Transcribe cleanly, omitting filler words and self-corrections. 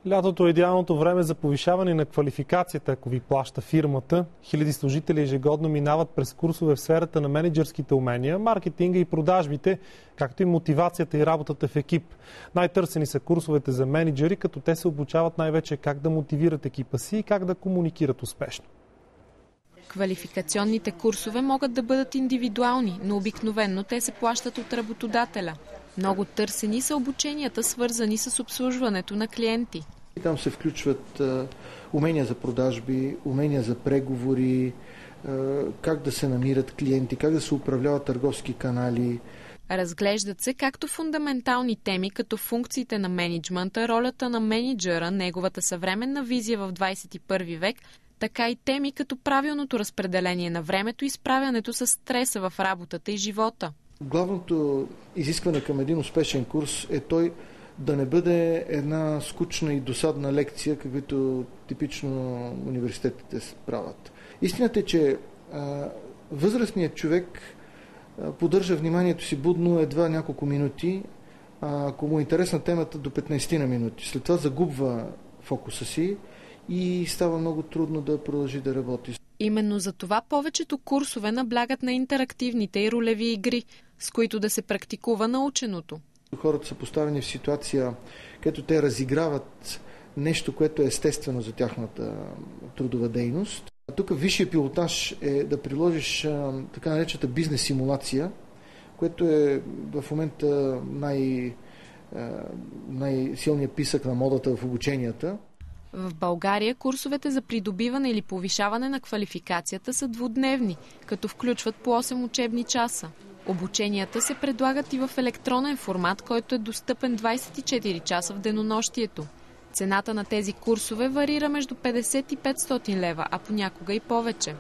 Лятото е идеалното време за повишаване на квалификацията, ако ви плаща фирмата. Хиляди служители ежегодно минават през курсове в сферата на мениджърските умения, маркетинга и продажбите, както и мотивацията и работата в екип. Най-търсени са курсовете за мениджъри, като те се обучават най-вече как да мотивират екипа си и как да комуникират успешно. Квалификационните курсове могат да бъдат индивидуални, но обикновенно те се плащат от работодателя. Много търсени са обученията, свързани с обслужването на клиенти. Там се включват умения за продажби, умения за преговори, как да се намират клиенти, как да се управляват търговски канали. Разглеждат се както фундаментални теми, като функциите на мениджмънта, ролята на мениджъра, неговата съвременна визия в 21 век, така и теми като правилното разпределение на времето и справянето с стреса в работата и живота. Главното изискване към един успешен курс е той да не бъде една скучна и досадна лекция, каквито типично университетите правят. Истината е, че възрастният човек поддържа вниманието си будно едва няколко минути, ако му е интересна темата до 15 на минути. След това загубва фокуса си и става много трудно да продължи да работи. Именно за това повечето курсове наблягат на интерактивните и ролеви игри, с които да се практикува наученото. Хората са поставени в ситуация, където те разиграват нещо, което е естествено за тяхната трудова дейност. Тук висшия пилотаж е да приложиш така наречената бизнес симулация, което е в момента най-силният писък на модата в обученията. В България курсовете за придобиване или повишаване на квалификацията са двудневни, като включват по 8 учебни часа. Обученията се предлагат и в електронен формат, който е достъпен 24 часа в денонощието. Цената на тези курсове варира между 50 и 500 лева, а понякога и повече.